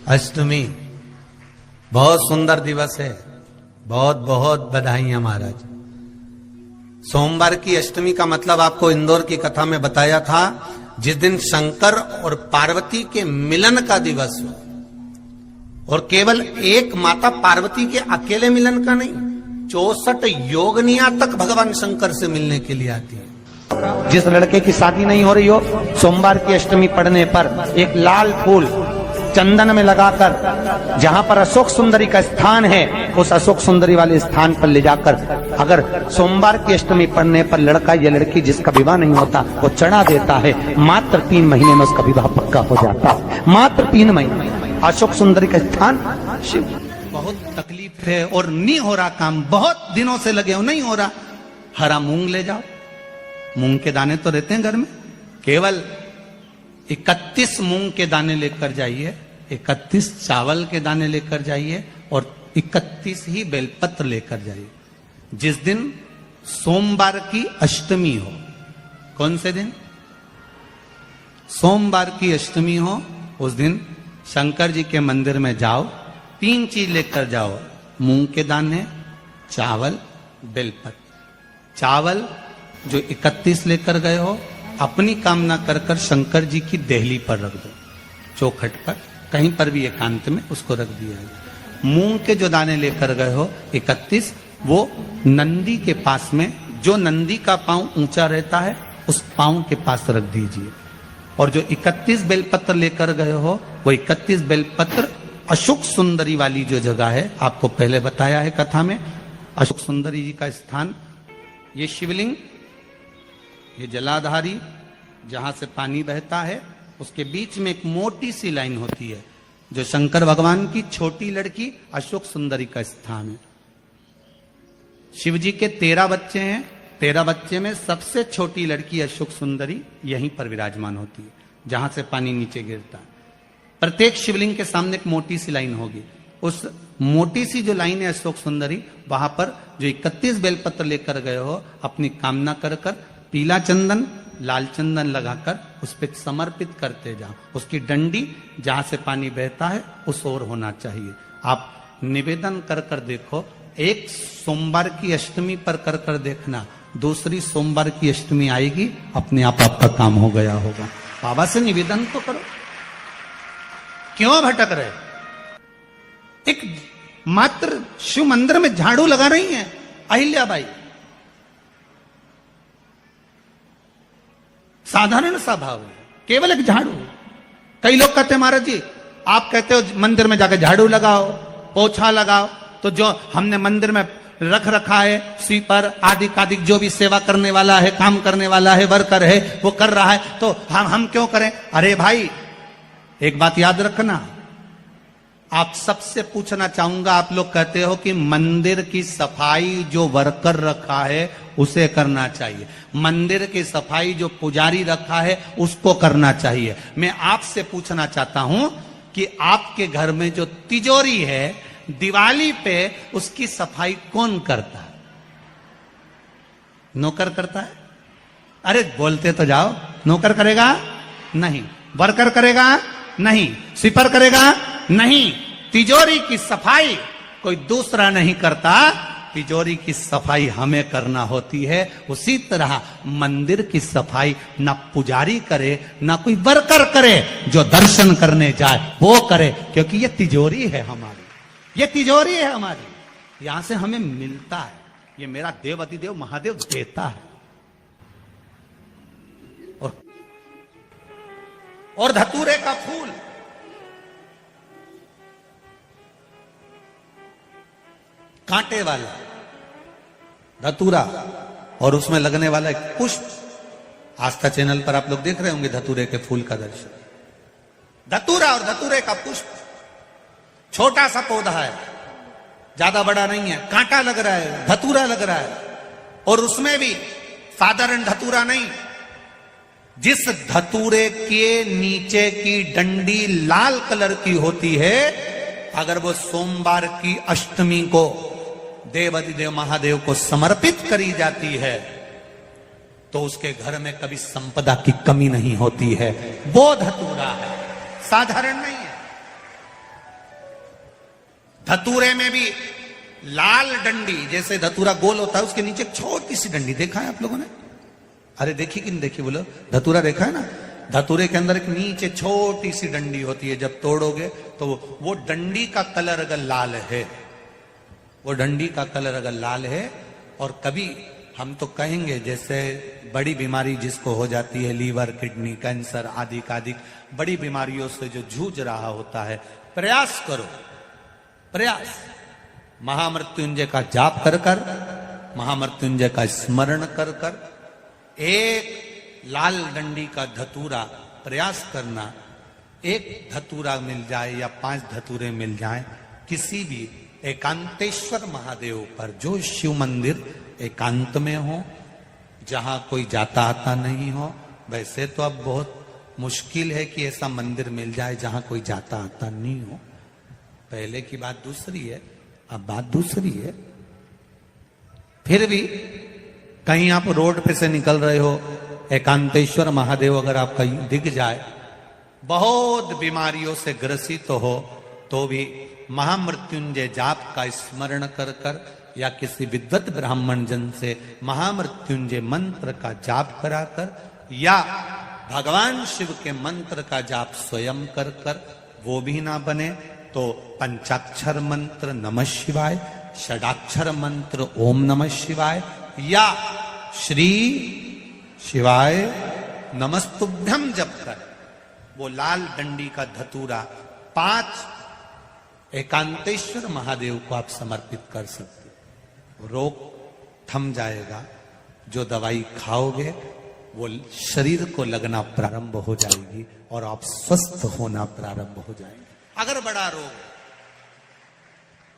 अष्टमी बहुत सुंदर दिवस है। बहुत बहुत बधाइयां महाराज। सोमवार की अष्टमी का मतलब आपको इंदौर की कथा में बताया था, जिस दिन शंकर और पार्वती के मिलन का दिवस हो। और केवल एक माता पार्वती के अकेले मिलन का नहीं, 64 योगनिया तक भगवान शंकर से मिलने के लिए आती है। जिस लड़के की शादी नहीं हो रही हो, सोमवार की अष्टमी पड़ने पर एक लाल फूल चंदन में लगाकर, जहां पर अशोक सुंदरी का स्थान है, उस अशोक सुंदरी वाले स्थान पर ले जाकर, अगर सोमवार की अष्टमी पड़ने पर लड़का या लड़की जिसका विवाह नहीं होता वो चढ़ा देता है, मात्र 3 महीने में उसका विवाह पक्का हो जाता है। मात्र 3 महीने। अशोक सुंदरी का स्थान शिव। बहुत तकलीफ है और नहीं हो रहा काम, बहुत दिनों से लगे हो, नहीं हो रहा। हरा मूंग ले जाओ, मूंग के दाने तो रहते हैं घर में, केवल 31 मूंग के दाने लेकर जाइए, 31 चावल के दाने लेकर जाइए और 31 ही बेलपत्र लेकर जाइए। जिस दिन सोमवार की अष्टमी हो, कौन से दिन? सोमवार की अष्टमी हो, उस दिन शंकर जी के मंदिर में जाओ, 3 चीज लेकर जाओ, मूंग के दाने, चावल, बेलपत्र। चावल जो 31 लेकर गए हो, अपनी कामना कर कर शंकर जी की देहली पर रख दो, चौखट पर, कहीं पर भी एकांत में उसको रख दिया है। मूंग के जो दाने लेकर गए हो 31, वो नंदी के पास में, जो नंदी का पांव ऊंचा रहता है उस पांव के पास रख दीजिए। और जो 31 बेलपत्र लेकर गए हो, वो 31 बेलपत्र अशोक सुंदरी वाली जो जगह है, आपको पहले बताया है कथा में, अशोक सुंदरी जी का स्थान, ये शिवलिंग, ये जलाधारी जहां से पानी बहता है, उसके बीच में एक मोटी सी लाइन होती है, जो शंकर भगवान की छोटी लड़की अशोक सुंदरी का स्थान है। शिव जी के 13 बच्चे हैं, 13 बच्चे में सबसे छोटी लड़की अशोक सुंदरी यहीं पर विराजमान होती है, जहां से पानी नीचे गिरता है। प्रत्येक शिवलिंग के सामने एक मोटी सी लाइन होगी, उस मोटी सी जो लाइन है अशोक सुंदरी, वहां पर जो 31 बेलपत्र लेकर गए हो, अपनी कामना कर कर पीला चंदन, लाल चंदन लगाकर उस पर समर्पित करते जाओ। उसकी डंडी जहां से पानी बहता है उस ओर होना चाहिए। आप निवेदन कर कर देखो, एक सोमवार की अष्टमी पर कर कर देखना, दूसरी सोमवार की अष्टमी आएगी, अपने आप आपका काम हो गया होगा। बाबा से निवेदन तो करो, क्यों भटक रहे? एक मात्र शिव मंदिर में झाड़ू लगा रही हैं अहिल्याबाई, साधारण सा भाव है, केवल एक झाड़ू। कई लोग कहते हैं महाराज जी, आप कहते हो मंदिर में जाकर झाड़ू लगाओ, पोछा लगाओ, तो जो हमने मंदिर में रख रखा है, स्वीपर आदि कादिक जो भी सेवा करने वाला है, काम करने वाला है, वर्कर है, वो कर रहा है, तो हम क्यों करें? अरे भाई, एक बात याद रखना, आप सबसे पूछना चाहूंगा, आप लोग कहते हो कि मंदिर की सफाई जो वर्कर रखा है उसे करना चाहिए, मंदिर की सफाई जो पुजारी रखा है उसको करना चाहिए। मैं आपसे पूछना चाहता हूं कि आपके घर में जो तिजोरी है, दिवाली पे उसकी सफाई कौन करता है? नौकर करता है? अरे बोलते तो जाओ। नौकर करेगा? नहीं। वर्कर करेगा? नहीं। स्वीपर करेगा? नहीं। तिजोरी की सफाई कोई दूसरा नहीं करता, तिजोरी की सफाई हमें करना होती है। उसी तरह मंदिर की सफाई ना पुजारी करे, ना कोई वर्कर करे, जो दर्शन करने जाए वो करे, क्योंकि ये तिजोरी है हमारी, ये तिजोरी है हमारी, यहां से हमें मिलता है, ये मेरा देव अधिदेव महादेव देता है। और धतूरे का फूल, कांटे वाला धतूरा, और उसमें लगने वाला एक पुष्प, आस्था चैनल पर आप लोग देख रहे होंगे धतूरे के फूल का दर्शन। धतूरा और धतूरे का पुष्प, छोटा सा पौधा है, ज्यादा बड़ा नहीं है, कांटा लग रहा है, धतूरा लग रहा है, और उसमें भी साधारण धतूरा नहीं, जिस धतूरे के नीचे की डंडी लाल कलर की होती है, अगर वो सोमवार की अष्टमी को देव अधिदेव महादेव को समर्पित करी जाती है, तो उसके घर में कभी संपदा की कमी नहीं होती है। वो धतूरा है, साधारण नहीं है। धतूरे में भी लाल डंडी, जैसे धतूरा गोल होता है उसके नीचे एक छोटी सी डंडी, देखा है आप लोगों ने? अरे देखी कि नहीं देखी बोलो? धतूरा देखा है ना? धतूरे के अंदर एक नीचे छोटी सी डंडी होती है, जब तोड़ोगे तो वो डंडी का कलर अगर लाल है, वो डंडी का कलर अगर लाल है, और कभी हम तो कहेंगे जैसे बड़ी बीमारी जिसको हो जाती है, लीवर, किडनी, कैंसर आदि आदि बड़ी बीमारियों से जो जूझ रहा होता है, प्रयास करो, प्रयास महामृत्युंजय का जाप कर कर, महामृत्युंजय का स्मरण कर कर, एक लाल डंडी का धतूरा प्रयास करना, एक धतूरा मिल जाए या 5 धतूरे मिल जाए किसी भी एकांतेश्वर महादेव पर, जो शिव मंदिर एकांत में हो, जहां कोई जाता आता नहीं हो। वैसे तो अब बहुत मुश्किल है कि ऐसा मंदिर मिल जाए जहां कोई जाता आता नहीं हो, पहले की बात दूसरी है, अब बात दूसरी है। फिर भी कहीं आप रोड पे से निकल रहे हो, एकांतेश्वर महादेव अगर आपका दिख जाए, बहुत बीमारियों से ग्रसित हो, तो भी महामृत्युंजय जाप का स्मरण कर कर या किसी विद्वत ब्राह्मण जन से महामृत्युंजय मंत्र का जाप कराकर, या भगवान शिव के मंत्र का जाप स्वयं कर कर, वो भी ना बने तो पंचाक्षर मंत्र नमः शिवाय, षडाक्षर मंत्र ओम नमः शिवाय, या श्री शिवाय नमस्तुभ्यम जप कर वो लाल डंडी का धतूरा 5 एकांतेश्वर महादेव को आप समर्पित कर सकते। रोग थम जाएगा, जो दवाई खाओगे वो शरीर को लगना प्रारंभ हो जाएगी और आप स्वस्थ होना प्रारंभ हो जाएंगे। अगर बड़ा रोग,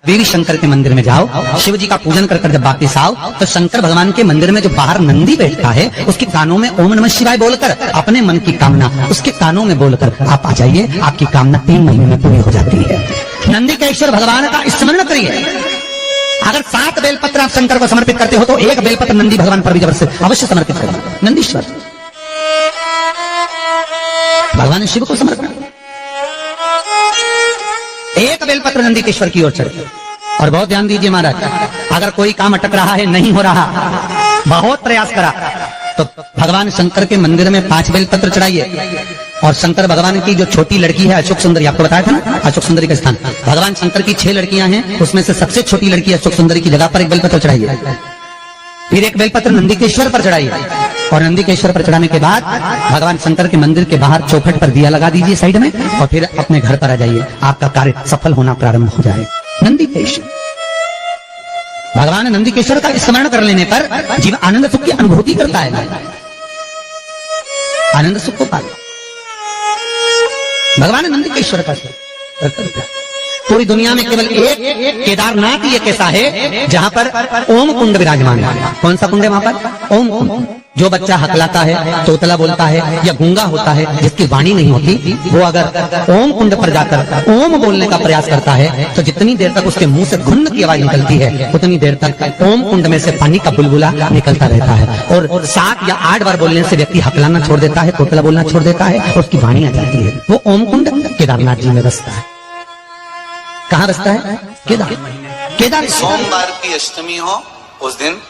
देवी शंकर के मंदिर में जाओ, शिव जी का पूजन कर जब वापिस आओ, तो शंकर भगवान के मंदिर में जो बाहर नंदी बैठता है, उसके कानों में ओम नमः शिवाय बोलकर अपने मन की कामना उसके कानों में बोलकर आप आ जाइए, आपकी कामना 3 महीने में पूरी हो जाती है। नंदी के ईश्वर भगवान का स्मरण करिए। अगर 7 बेलपत्र आप शंकर को समर्पित करते हो तो 1 बेलपत्र नंदी भगवान पर भी जबरदस्त अवश्य समर्पित करिए। नंदीश्वर भगवान शिव को समर्पण, 1 बेलपत्र नंदीकेश्वर की ओर चढ़े। और बहुत ध्यान दीजिए महाराज, अगर कोई काम अटक रहा है, नहीं हो रहा, बहुत प्रयास करा, तो भगवान शंकर के मंदिर में 5 बेलपत्र चढ़ाइए। और शंकर भगवान की जो छोटी लड़की है अशोक सुंदरी, आपको बताया था ना, अशोक सुंदरी का स्थान, भगवान शंकर की 6 लड़कियां हैं, उसमें से सबसे छोटी लड़की अशोक सुंदरी की जगह पर 1 बेलपत्र चढ़ाइए। फिर 1 बेलपत्र नंदीकेश्वर पर चढ़ाइए। और नंदीकेश्वर पर चढ़ाने के बाद भगवान शंकर के मंदिर के बाहर चौखट पर दिया लगा दीजिए साइड में, और फिर अपने घर पर आ जाइए, आपका कार्य सफल होना प्रारंभ हो जाए। नंदीकेश्वर भगवान नंदीकेश्वर का स्मरण कर लेने पर जीव आनंद सुख की अनुभूति करता है, आनंद सुख को पाता। भगवान नंदीकेश्वर का पूरी दुनिया में केवल एक केदारनाथ ही एक ऐसा है जहां पर ओम कुंड विराजमान है। कौन सा कुंड है वहां पर? ओम कुंड। जो बच्चा हकलाता है, तोतला बोलता है या गूंगा होता है, जिसकी वाणी नहीं होती, वो अगर ओम कुंड पर जाकर ओम बोलने का प्रयास करता है, तो जितनी देर तक उसके मुंह से घुन्न की आवाज निकलती है, उतनी देर तक ओम कुंड में से पानी का बुलबुला निकलता रहता है। और 7 या 8 बार बोलने से व्यक्ति हकलाना छोड़ देता है, तोतला बोलना छोड़ देता है, और उसकी वाणी आ जाती है। वो ओम कुंड केदारनाथ जी में बसता है। कहाँ बसता है? केदार। सोमवार की अष्टमी हो, उस दिन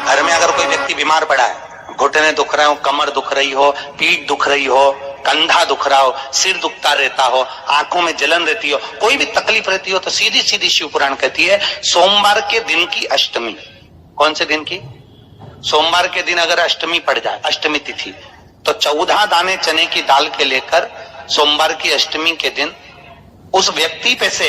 घर में अगर कोई व्यक्ति बीमार पड़ा है, घुटने दुख रहे हो, कमर दुख रही हो, पीठ दुख रही हो, कंधा दुख रहा हो, सिर दुखता रहता हो, आंखों में जलन रहती हो, कोई भी तकलीफ रहती हो, तो सीधी सीधी शिव पुराण कहती है सोमवार के दिन की अष्टमी। कौन से दिन की? सोमवार के दिन अगर अष्टमी पड़ जाए, अष्टमी तिथि, तो 14 दाने चने की दाल के लेकर सोमवार की अष्टमी के दिन उस व्यक्ति पे से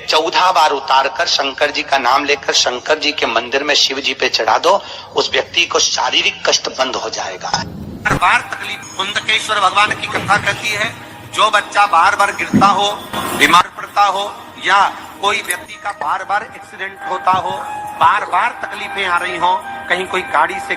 14 बार उतार कर शंकर जी का नाम लेकर शंकर जी के मंदिर में शिव जी पे चढ़ा दो, उस व्यक्ति को शारीरिक कष्ट बंद हो जाएगा। हर बार तकलीफ, कुंदकेश्वर भगवान की कथा कहती है, जो बच्चा बार बार गिरता हो, बीमार पड़ता हो, या कोई व्यक्ति का बार बार एक्सीडेंट होता हो, बार बार तकलीफें आ रही हो, कहीं कोई गाड़ी से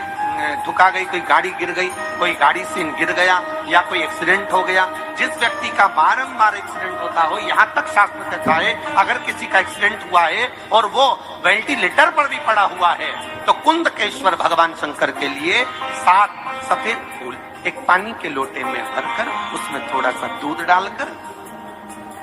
ठुका गई, कोई गाड़ी गिर गई, कोई गाड़ी से गिर गया, या कोई एक्सीडेंट हो गया, जिस व्यक्ति का बारंबार एक्सीडेंट होता हो, यहाँ तक शास्त्र कहता है अगर किसी का एक्सीडेंट हुआ है और वो वेंटिलेटर पर भी पड़ा हुआ है, तो कुंदकेश्वर भगवान शंकर के लिए 7 सफेद फूल एक पानी के लोटे में भरकर उसमें थोड़ा सा दूध डालकर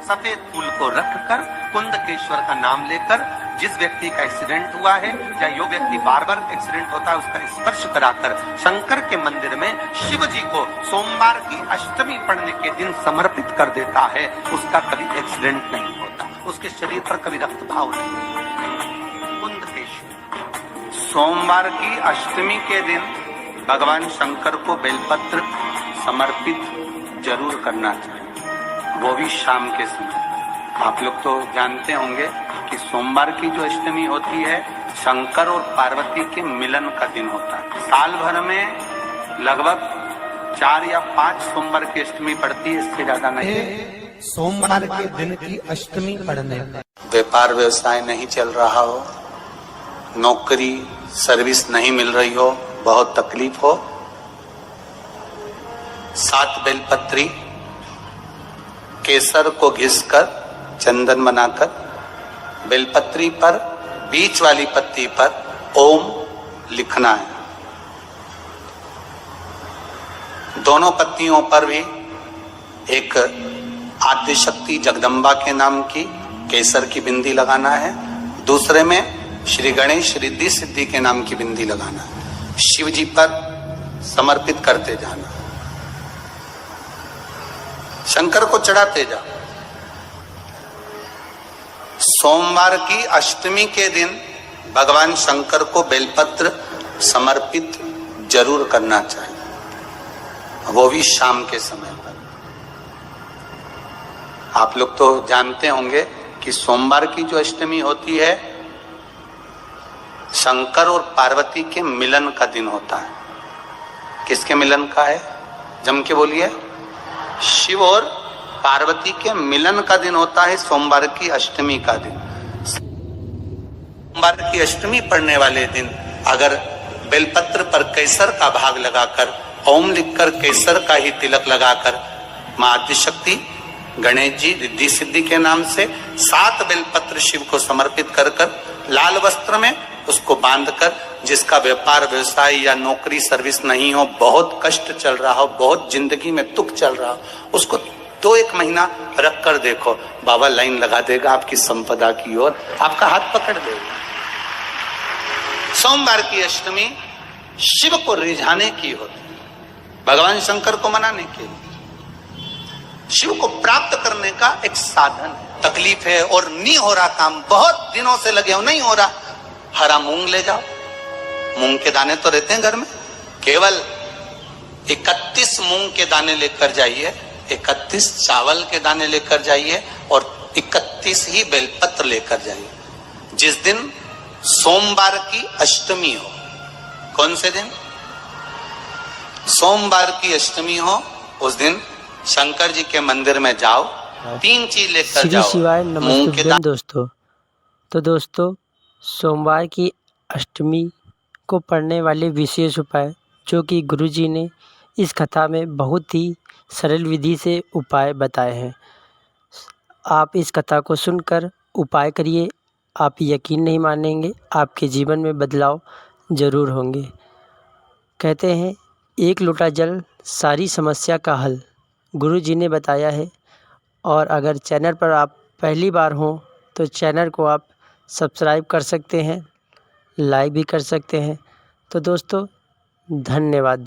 सफेद फूल को रखकर कुंदकेश्वर का नाम लेकर जिस व्यक्ति का एक्सीडेंट हुआ है या जो व्यक्ति बार बार एक्सीडेंट होता है उसका स्पर्श कराकर शंकर के मंदिर में शिव जी को सोमवार की अष्टमी पढ़ने के दिन समर्पित कर देता है, उसका कभी एक्सीडेंट नहीं होता, उसके शरीर पर कभी रक्तभाव नहीं होता। कुंदकेश्वर सोमवार की अष्टमी के दिन भगवान शंकर को बेलपत्र समर्पित जरूर करना चाहिए, वो भी शाम के समय। आप लोग तो जानते होंगे कि सोमवार की जो अष्टमी होती है शंकर और पार्वती के मिलन का दिन होता है। साल भर में लगभग 4 या 5 सोमवार की अष्टमी पड़ती है, इससे ज्यादा नहीं। सोमवार के दिन की अष्टमी पढ़ने व्यापार व्यवसाय नहीं चल रहा हो, नौकरी सर्विस नहीं मिल रही हो, बहुत तकलीफ हो, 7 बेलपत्री केसर को घिसकर चंदन बनाकर बेलपत्री पर बीच वाली पत्ती पर ओम लिखना है। दोनों पत्तियों पर भी एक आद्य शक्ति जगदम्बा के नाम की केसर की बिंदी लगाना है, दूसरे में श्री गणेश रिद्धि सिद्धि के नाम की बिंदी लगाना है। शिव जी पर समर्पित करते जाना, शंकर को चढ़ाते जाओ। सोमवार की अष्टमी के दिन भगवान शंकर को बेलपत्र समर्पित जरूर करना चाहिए, वो भी शाम के समय पर। आप लोग तो जानते होंगे कि सोमवार की जो अष्टमी होती है शंकर और पार्वती के मिलन का दिन होता है। किसके मिलन का है? जम के बोलिए। शिव और पार्वती के मिलन का दिन होता है सोमवार की अष्टमी का दिन। सोमवार की अष्टमी पढ़ने वाले दिन अगर बेलपत्र पर केसर का भाग लगाकर ओम लिखकर केसर का ही तिलक लगाकर मां आदिशक्ति गणेश जी रिद्धि सिद्धि के नाम से 7 बेलपत्र शिव को समर्पित कर लाल वस्त्र में उसको बांधकर, जिसका व्यापार व्यवसाय या नौकरी सर्विस नहीं हो, बहुत कष्ट चल रहा हो, बहुत जिंदगी में दुख चल रहा हो, उसको 2-1 महीना रख कर देखो, बाबा लाइन लगा देगा आपकी संपदा की ओर, आपका हाथ पकड़ देगा। सोमवार की अष्टमी शिव को रिझाने की होती, भगवान शंकर को मनाने के लिए, शिव को प्राप्त करने का एक साधन है। तकलीफ है और नहीं हो रहा काम, बहुत दिनों से लगे हो, नहीं हो रहा, हरा मूंग ले जाओ। मूंग के दाने तो रहते हैं घर में, केवल 31 मूंग के दाने लेकर जाइए, 31 चावल के दाने लेकर जाइए और 31 ही बेलपत्र लेकर जाइए। जिस दिन सोमवार की अष्टमी हो, कौन से दिन? सोमवार की अष्टमी हो, उस दिन शंकर जी के मंदिर में जाओ, 3 चीज लेकर जाओ। श्री शिवाय नमस्ते दोस्तों। तो दोस्तों, सोमवार की अष्टमी को पढ़ने वाले विशेष उपाय जो कि गुरुजी ने इस कथा में बहुत ही सरल विधि से उपाय बताए हैं, आप इस कथा को सुनकर उपाय करिए, आप यकीन नहीं मानेंगे, आपके जीवन में बदलाव ज़रूर होंगे। कहते हैं 1 लोटा जल सारी समस्या का हल, गुरुजी ने बताया है। और अगर चैनल पर आप पहली बार हों तो चैनल को आप सब्सक्राइब कर सकते हैं, लाइक भी कर सकते हैं। तो दोस्तों, धन्यवाद।